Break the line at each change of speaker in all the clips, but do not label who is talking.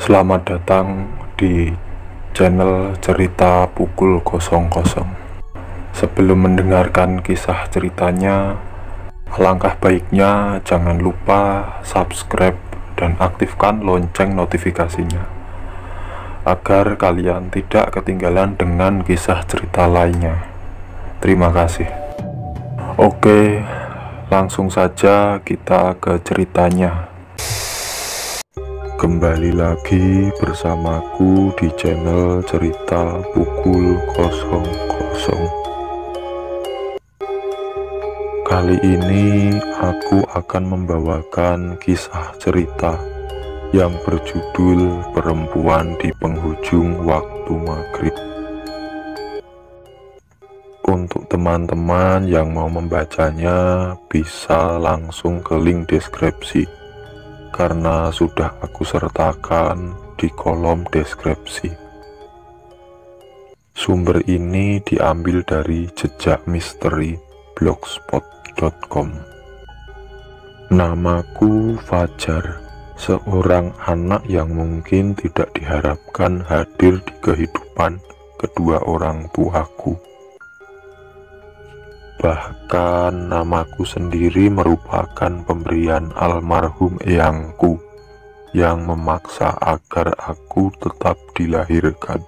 Selamat datang di channel cerita pukul 00. Sebelum mendengarkan kisah ceritanya, alangkah baiknya jangan lupa subscribe dan aktifkan lonceng notifikasinya agar kalian tidak ketinggalan dengan kisah cerita lainnya. Terima kasih. Oke, langsung saja kita ke ceritanya. Kembali lagi bersamaku di channel cerita pukul 00. Kali ini aku akan membawakan kisah cerita yang berjudul Perempuan di Penghujung Waktu Maghrib. Untuk teman-teman yang mau membacanya bisa langsung ke link deskripsi, karena sudah aku sertakan di kolom deskripsi. Sumber ini diambil dari Jejak Misteri blogspot.com. Namaku Fajar, seorang anak yang mungkin tidak diharapkan hadir di kehidupan kedua orang tuaku. Bahkan namaku sendiri merupakan pemberian almarhum eyangku yang memaksa agar aku tetap dilahirkan.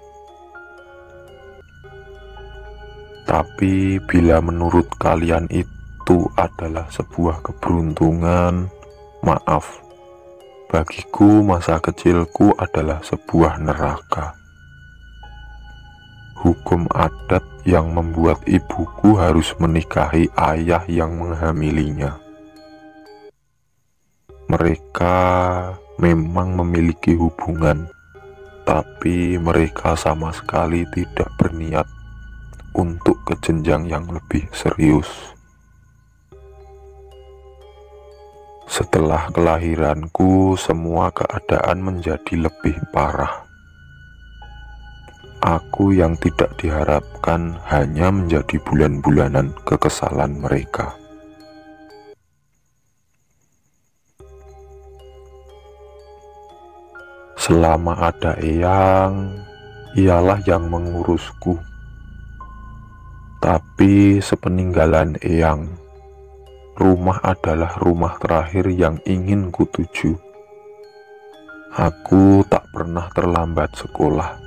Tapi bila menurut kalian itu adalah sebuah keberuntungan, maaf, bagiku masa kecilku adalah sebuah neraka. Hukum adat yang membuat ibuku harus menikahi ayah yang menghamilinya. Mereka memang memiliki hubungan, tapi mereka sama sekali tidak berniat untuk ke jenjang yang lebih serius. Setelah kelahiranku, semua keadaan menjadi lebih parah. Aku yang tidak diharapkan hanya menjadi bulan-bulanan kekesalan mereka. Selama ada eyang, ialah yang mengurusku. Tapi sepeninggalan eyang, rumah adalah rumah terakhir yang ingin kutuju. Aku tak pernah terlambat sekolah.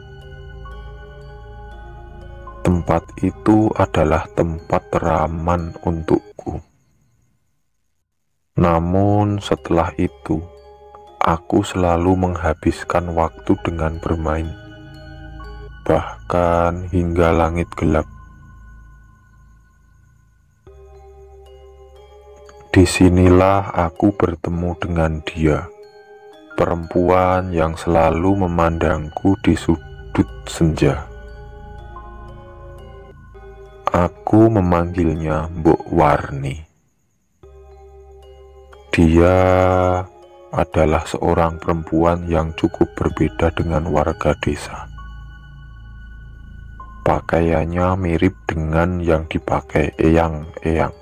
Tempat itu adalah tempat teraman untukku. Namun setelah itu, aku selalu menghabiskan waktu dengan bermain, bahkan hingga langit gelap. Disinilah aku bertemu dengan dia, perempuan yang selalu memandangku di sudut senja. Aku memanggilnya Mbok Warni. Dia adalah seorang perempuan yang cukup berbeda dengan warga desa. Pakaiannya mirip dengan yang dipakai eyang-eyang.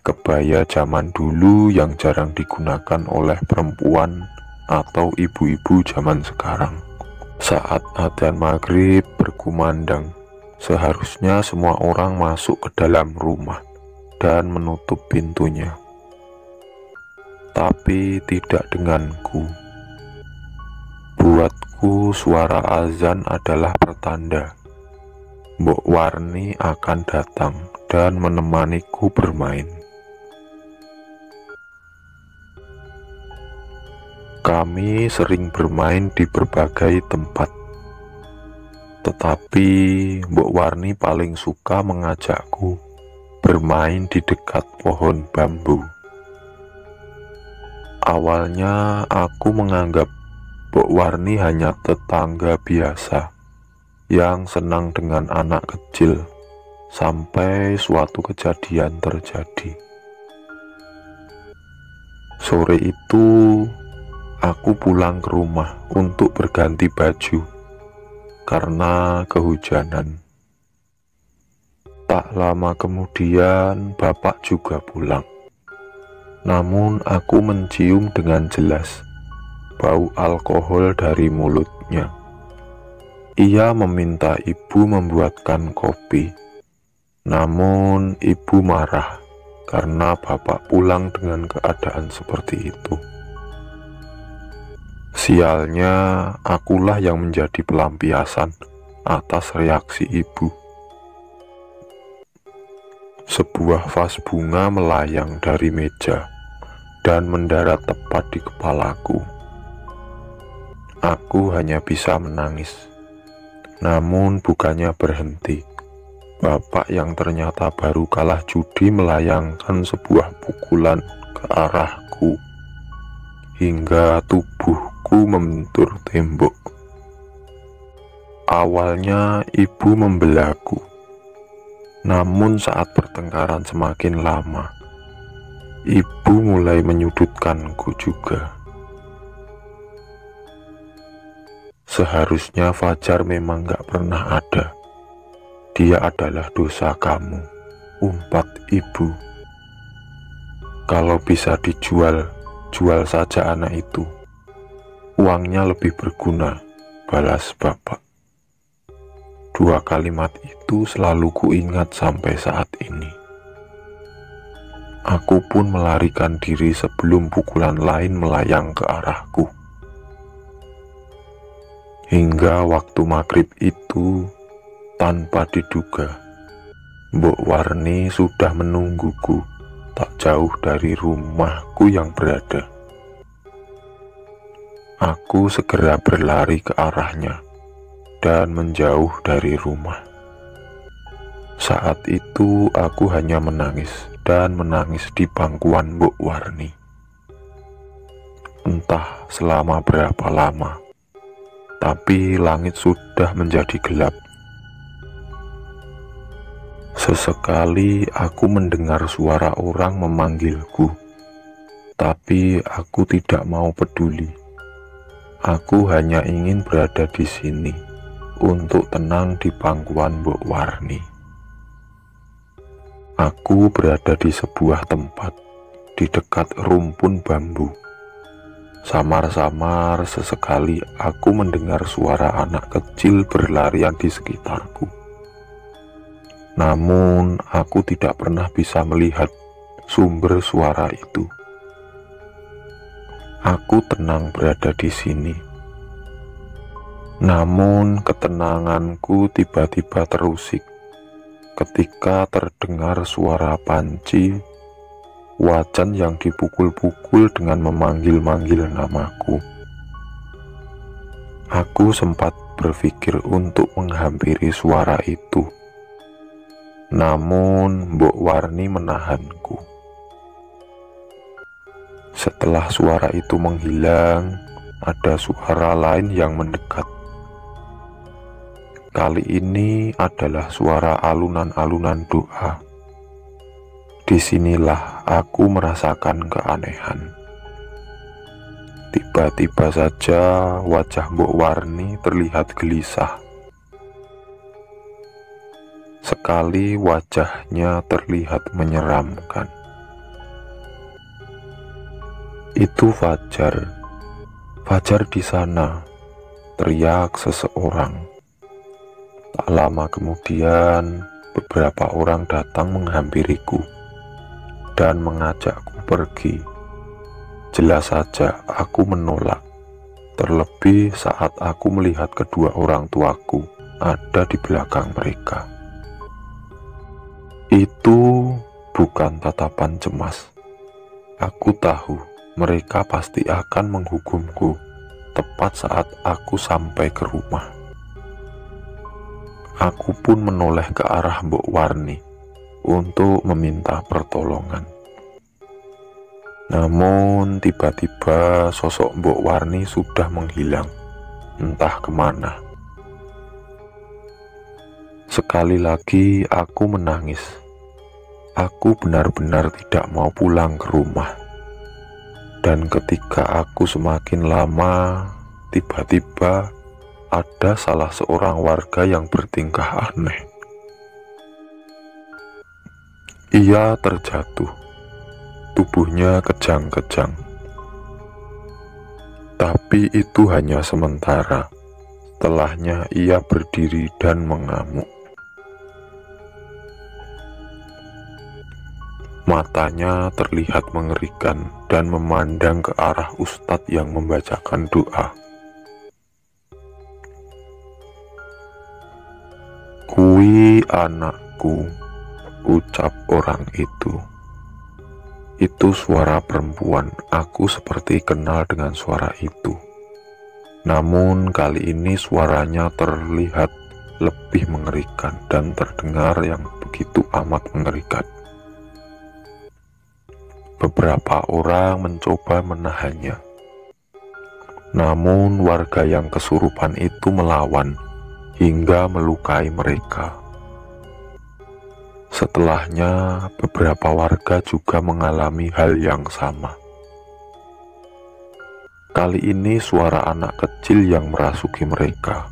Kebaya zaman dulu yang jarang digunakan oleh perempuan atau ibu-ibu zaman sekarang. Saat adzan maghrib berkumandang, seharusnya semua orang masuk ke dalam rumah dan menutup pintunya. Tapi tidak denganku. Buatku suara azan adalah pertanda Mbok Warni akan datang dan menemaniku bermain. Kami sering bermain di berbagai tempat, tetapi Mbok Warni paling suka mengajakku bermain di dekat pohon bambu. Awalnya aku menganggap Mbok Warni hanya tetangga biasa yang senang dengan anak kecil, sampai suatu kejadian terjadi. Sore itu aku pulang ke rumah untuk berganti baju karena kehujanan. Tak lama kemudian bapak juga pulang. Namun aku mencium dengan jelas bau alkohol dari mulutnya. Ia meminta ibu membuatkan kopi, namun ibu marah karena bapak pulang dengan keadaan seperti itu. Sialnya, akulah yang menjadi pelampiasan atas reaksi ibu. Sebuah vas bunga melayang dari meja dan mendarat tepat di kepalaku. Aku hanya bisa menangis. Namun bukannya berhenti, bapak yang ternyata baru kalah judi melayangkan sebuah pukulan ke arahku hingga tubuhku membentur tembok. Awalnya ibu membelaku, namun saat pertengkaran semakin lama, ibu mulai menyudutkanku juga. Seharusnya Fajar memang gak pernah ada. Dia adalah dosa kamu, umpat ibu. Kalau bisa dijual, jual saja anak itu. Uangnya lebih berguna, balas bapak. Dua kalimat itu selalu kuingat sampai saat ini. Aku pun melarikan diri sebelum pukulan lain melayang ke arahku. Hingga waktu maghrib itu, tanpa diduga, Mbok Warni sudah menungguku tak jauh dari rumahku yang berada. Aku segera berlari ke arahnya dan menjauh dari rumah. Saat itu aku hanya menangis dan menangis di pangkuan Mbok Warni. Entah selama berapa lama, tapi langit sudah menjadi gelap. Sesekali aku mendengar suara orang memanggilku, tapi aku tidak mau peduli. Aku hanya ingin berada di sini untuk tenang di pangkuan Mbok Warni. Aku berada di sebuah tempat di dekat rumpun bambu. Samar-samar sesekali aku mendengar suara anak kecil berlarian di sekitarku. Namun aku tidak pernah bisa melihat sumber suara itu. Aku tenang berada di sini. Namun ketenanganku tiba-tiba terusik ketika terdengar suara panci wajan yang dipukul-pukul dengan memanggil-manggil namaku. Aku sempat berpikir untuk menghampiri suara itu, namun Mbok Warni menahanku. Setelah suara itu menghilang, ada suara lain yang mendekat. Kali ini adalah suara alunan-alunan doa. Disinilah aku merasakan keanehan. Tiba-tiba saja wajah Mbok Warni terlihat gelisah. Sekali wajahnya terlihat menyeramkan. Itu Fajar. Fajar di sana, teriak seseorang. Tak lama kemudian, beberapa orang datang menghampiriku dan mengajakku pergi. Jelas saja aku menolak, terlebih saat aku melihat kedua orang tuaku ada di belakang mereka. Itu bukan tatapan cemas. Aku tahu mereka pasti akan menghukumku tepat saat aku sampai ke rumah. Aku pun menoleh ke arah Mbok Warni untuk meminta pertolongan. Namun tiba-tiba sosok Mbok Warni sudah menghilang, entah kemana. Sekali lagi aku menangis. Aku benar-benar tidak mau pulang ke rumah. Dan ketika aku semakin lama, tiba-tiba ada salah seorang warga yang bertingkah aneh. Ia terjatuh, tubuhnya kejang-kejang. Tapi itu hanya sementara. Setelahnya ia berdiri dan mengamuk. Matanya terlihat mengerikan dan memandang ke arah ustadz yang membacakan doa. "Kui anakku," ucap orang itu. Itu suara perempuan. Aku seperti kenal dengan suara itu. Namun kali ini suaranya terlihat lebih mengerikan dan terdengar yang begitu amat mengerikan. Beberapa orang mencoba menahannya. Namun warga yang kesurupan itu melawan hingga melukai mereka. Setelahnya, beberapa warga juga mengalami hal yang sama. Kali ini suara anak kecil yang merasuki mereka.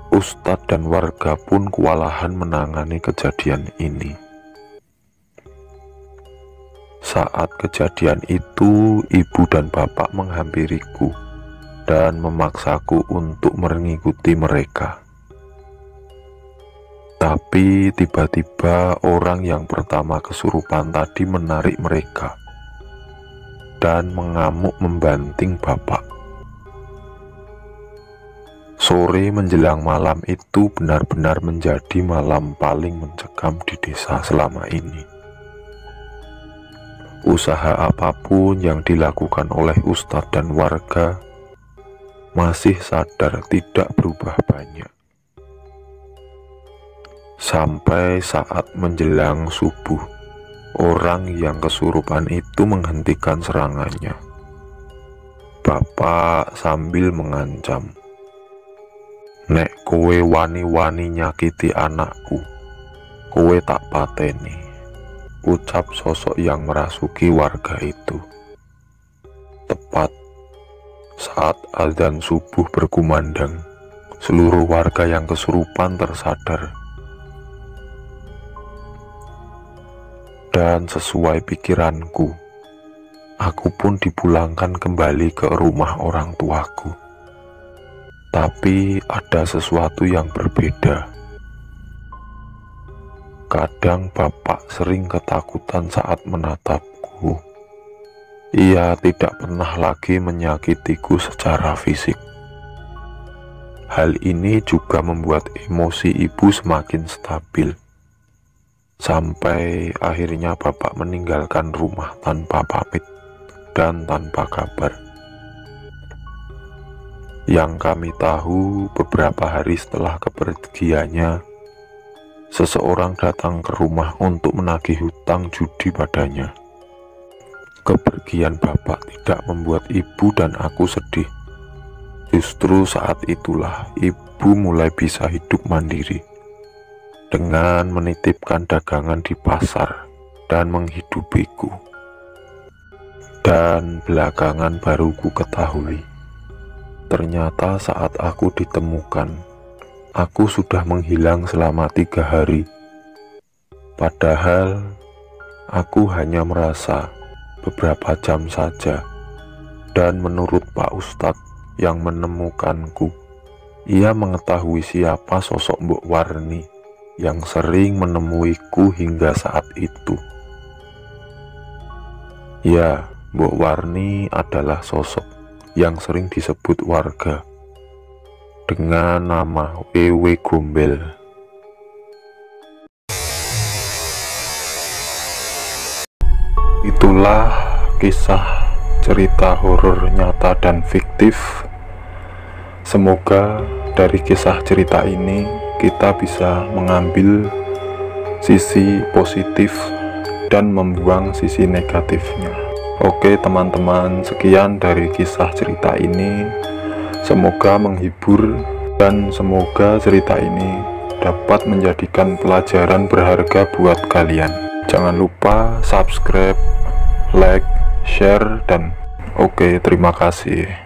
Ustadz dan warga pun kewalahan menangani kejadian ini. Saat kejadian itu, ibu dan bapak menghampiriku dan memaksaku untuk mengikuti mereka. Tapi tiba-tiba orang yang pertama kesurupan tadi menarik mereka dan mengamuk membanting bapak. Sore menjelang malam itu benar-benar menjadi malam paling mencekam di desa selama ini. Usaha apapun yang dilakukan oleh ustadz dan warga masih sadar tidak berubah banyak. Sampai saat menjelang subuh, orang yang kesurupan itu menghentikan serangannya. Bapak sambil mengancam, "Nek kowe wani-wani nyakiti anakku, kowe tak pateni," ucap sosok yang merasuki warga itu. Tepat saat azan subuh berkumandang, seluruh warga yang kesurupan tersadar. Dan sesuai pikiranku, aku pun dipulangkan kembali ke rumah orang tuaku. Tapi ada sesuatu yang berbeda. Kadang bapak sering ketakutan saat menatapku. Ia tidak pernah lagi menyakitiku secara fisik. Hal ini juga membuat emosi ibu semakin stabil. Sampai akhirnya bapak meninggalkan rumah tanpa pamit dan tanpa kabar. Yang kami tahu, beberapa hari setelah kepergiannya, seseorang datang ke rumah untuk menagih hutang judi padanya. Kepergian bapak tidak membuat ibu dan aku sedih. Justru saat itulah ibu mulai bisa hidup mandiri dengan menitipkan dagangan di pasar dan menghidupiku. Dan belakangan baru ku ketahui, ternyata saat aku ditemukan, aku sudah menghilang selama 3 hari. Padahal aku hanya merasa beberapa jam saja. Dan menurut Pak Ustadz yang menemukanku, ia mengetahui siapa sosok Mbok Warni yang sering menemuiku hingga saat itu. Ya, Mbok Warni adalah sosok yang sering disebut warga dengan nama Wewe Gombel. Itulah kisah cerita horor nyata dan fiktif. Semoga dari kisah cerita ini kita bisa mengambil sisi positif dan membuang sisi negatifnya. Oke teman-teman, sekian dari kisah cerita ini. Semoga menghibur dan semoga cerita ini dapat menjadikan pelajaran berharga buat kalian. Jangan lupa subscribe, like, share, dan oke, terima kasih.